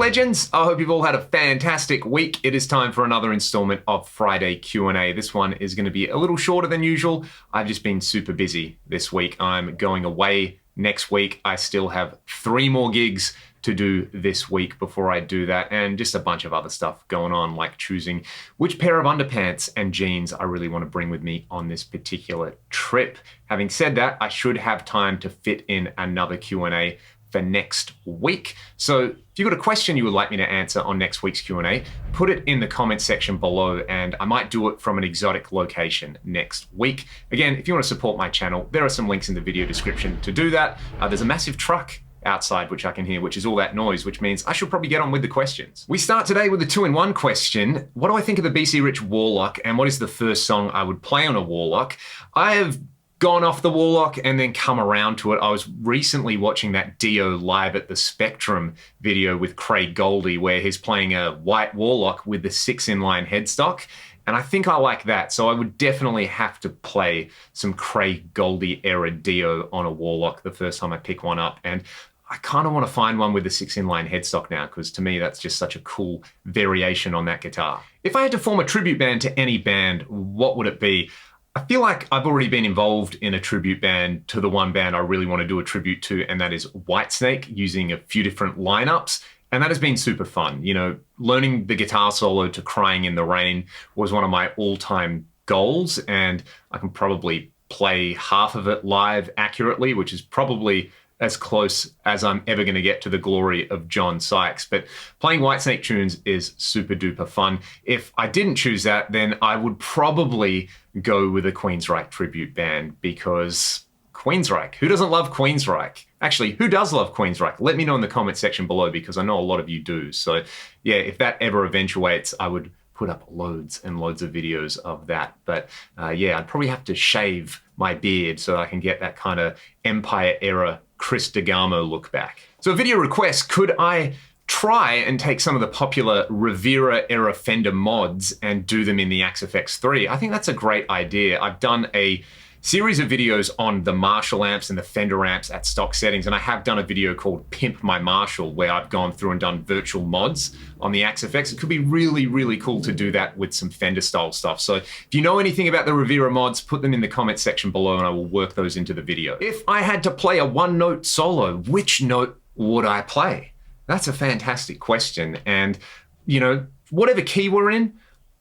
Legends, I hope you've all had a fantastic week. It is time for another installment of Friday Q&A. This one is going to be a little shorter than usual. I've just been super busy this week. I'm going away next week. I still have 3 more gigs to do this week before I do that, and just a bunch of other stuff going on, like choosing which pair of underpants and jeans I really want to bring with me on this particular trip. Having said that, I should have time to fit in another Q&A for next week. So if you've got a question you would like me to answer on next week's Q&A, put it in the comment section below and I might do it from an exotic location next week. Again, if you want to support my channel, there are some links in the video description to do that. There's a massive truck outside which I can hear, which is all that noise, which means I should probably get on with the questions. We start today with a 2-in-1 question. What do I think of the BC Rich Warlock, and what is the first song I would play on a Warlock? I have gone off the Warlock and then come around to it. I was recently watching that Dio Live at the Spectrum video with Craig Goldie, where he's playing a white Warlock with the 6-in-line headstock. And I think I like that. So I would definitely have to play some Craig Goldie era Dio on a Warlock the first time I pick one up. And I kind of want to find one with the 6-in-line headstock now, because to me, that's just such a cool variation on that guitar. If I had to form a tribute band to any band, what would it be? I feel like I've already been involved in a tribute band to the one band I really want to do a tribute to, and that is Whitesnake, using a few different lineups. And that has been super fun. You know, learning the guitar solo to Crying in the Rain was one of my all-time goals, and I can probably play half of it live accurately, which is probably as close as I'm ever going to get to the glory of John Sykes. But playing Whitesnake tunes is super duper fun. If I didn't choose that, then I would probably go with a Queensryche tribute band, because Queensryche, who doesn't love Queensryche? Actually, who does love Queensryche? Let me know in the comment section below, because I know a lot of you do. So yeah, if that ever eventuates, I would put up loads and loads of videos of that. But yeah, I'd probably have to shave my beard so I can get that kind of Empire era Chris DeGarmo look back. So a video request, could I try and take some of the popular Rivera era Fender mods and do them in the Axe FX3? I think that's a great idea. I've done a series of videos on the Marshall amps and the Fender amps at stock settings, and I have done a video called Pimp My Marshall, where I've gone through and done virtual mods on the Axe FX. It could be really, really cool to do that with some Fender style stuff. So if you know anything about the Rivera mods, put them in the comment section below and I will work those into the video. If I had to play a 1-note solo, which note would I play? That's a fantastic question. And you know, whatever key we're in,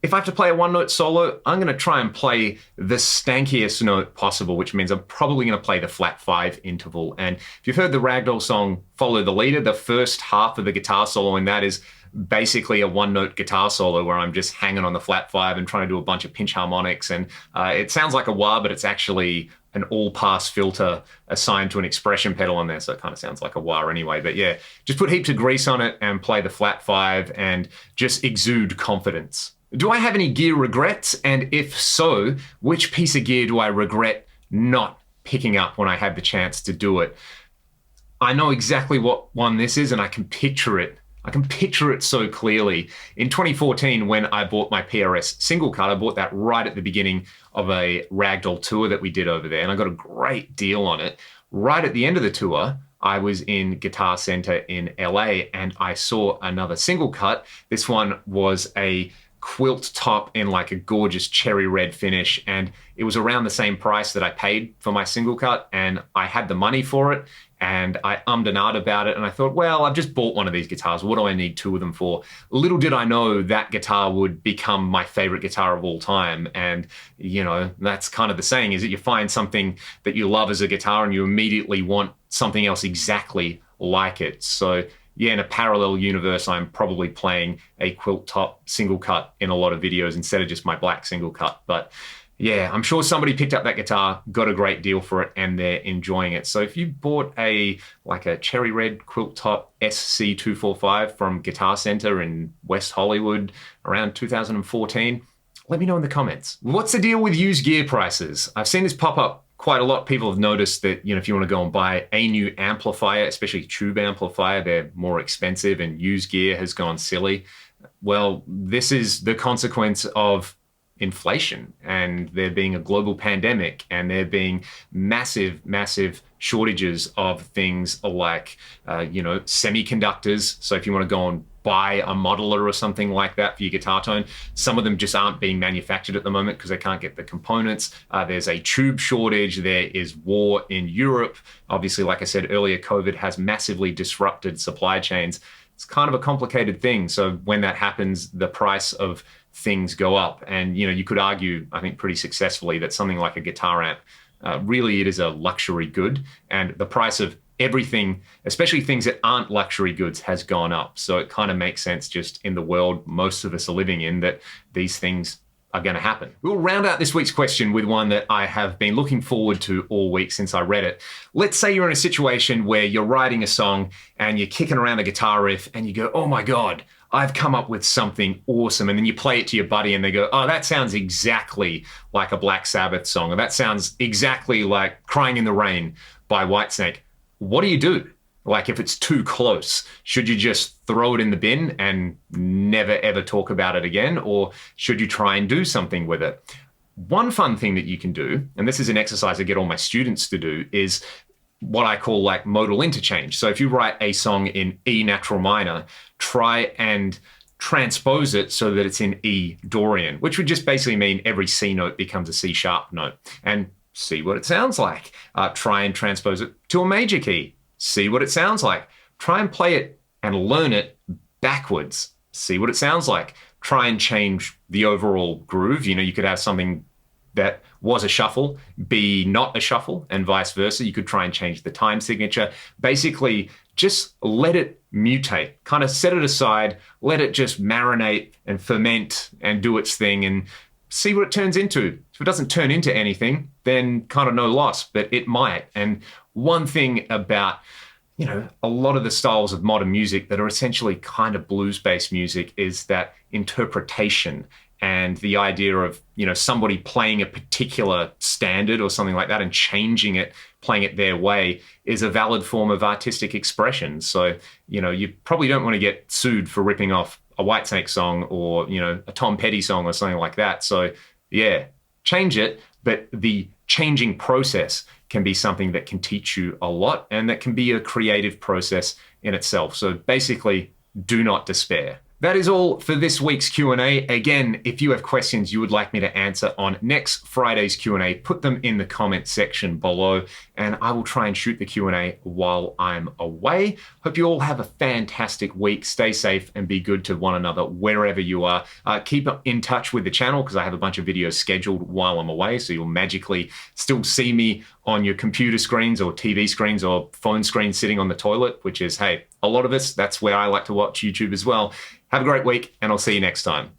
if I have to play a 1-note solo, I'm going to try and play the stankiest note possible, which means I'm probably going to play the flat 5 interval. And if you've heard the Ragdoll song Follow the Leader, the first half of the guitar solo in that is basically a 1-note guitar solo where I'm just hanging on the flat 5 and trying to do a bunch of pinch harmonics. And it sounds like a wah, but it's actually an all-pass filter assigned to an expression pedal on there, so it kind of sounds like a wah anyway. But yeah, just put heaps of grease on it and play the flat 5 and just exude confidence. Do I have any gear regrets? And if so, which piece of gear do I regret not picking up when I had the chance to do it? I know exactly what one this is, and I can picture it. I can picture it so clearly. In 2014, when I bought my PRS single cut, I bought that right at the beginning of a Ragdoll tour that we did over there, and I got a great deal on it. Right at the end of the tour, I was in Guitar Center in LA, and I saw another single cut. This one was a quilt top in like a gorgeous cherry red finish, and it was around the same price that I paid for my single cut, and I had the money for it, and I ummed and ahed about it, and I thought, well, I've just bought one of these guitars, what do I need 2 of them for? Little did I know that guitar would become my favorite guitar of all time. And you know, that's kind of the saying, is that you find something that you love as a guitar and you immediately want something else exactly like it. So yeah, in a parallel universe, I'm probably playing a quilt top single cut in a lot of videos instead of just my black single cut. But yeah, I'm sure somebody picked up that guitar, got a great deal for it, and they're enjoying it. So if you bought like a cherry red quilt top SC245 from Guitar Center in West Hollywood around 2014, let me know in the comments. What's the deal with used gear prices? I've seen this pop up quite a lot. People have noticed that, you know, if you want to go and buy a new amplifier, especially tube amplifier, they're more expensive, and used gear has gone silly. Well, this is the consequence of inflation, and there being a global pandemic, and there being massive shortages of things like, semiconductors. So if you want to go and buy a modeler or something like that for your guitar tone, some of them just aren't being manufactured at the moment because they can't get the components. There's a tube shortage. There is war in Europe. Obviously, like I said earlier, COVID has massively disrupted supply chains. It's kind of a complicated thing. So when that happens, the price of things go up. And, you could argue, I think pretty successfully, that something like a guitar amp, really it is a luxury good. And the price of everything, especially things that aren't luxury goods, has gone up. So it kind of makes sense just in the world most of us are living in that these things are going to happen. We'll round out this week's question with one that I have been looking forward to all week since I read it. Let's say you're in a situation where you're writing a song and you're kicking around a guitar riff and you go, oh my God, I've come up with something awesome. And then you play it to your buddy and they go, oh, that sounds exactly like a Black Sabbath song, or that sounds exactly like Crying in the Rain by Whitesnake. What do you do? Like, if it's too close, should you just throw it in the bin and never ever talk about it again? Or should you try and do something with it? One fun thing that you can do, and this is an exercise I get all my students to do, is what I call like modal interchange. So if you write a song in E natural minor, try and transpose it so that it's in E Dorian, which would just basically mean every C note becomes a C sharp note. And see what it sounds like. Try and transpose it to a major key. See what it sounds like. Try and play it and learn it backwards. See what it sounds like. Try and change the overall groove. You could have something that was a shuffle be not a shuffle, and vice versa. You could try and change the time signature. Basically, just let it mutate. Kind of set it aside, let it just marinate and ferment and do its thing, and see what it turns into. If it doesn't turn into anything, then kind of no loss, but it might. And one thing about, a lot of the styles of modern music that are essentially kind of blues-based music is that interpretation and the idea of, somebody playing a particular standard or something like that and changing it, playing it their way, is a valid form of artistic expression. So, you probably don't want to get sued for ripping off a Whitesnake song or, a Tom Petty song or something like that. So yeah, change it, but the changing process can be something that can teach you a lot, and that can be a creative process in itself. So basically, do not despair. That is all for this week's Q&A. Again, if you have questions you would like me to answer on next Friday's Q&A, put them in the comment section below, and I will try and shoot the Q&A while I'm away. Hope you all have a fantastic week. Stay safe and be good to one another wherever you are. Keep in touch with the channel because I have a bunch of videos scheduled while I'm away, so you'll magically still see me on your computer screens or TV screens or phone screens sitting on the toilet, which is, hey, a lot of us, that's where I like to watch YouTube as well. Have a great week, and I'll see you next time.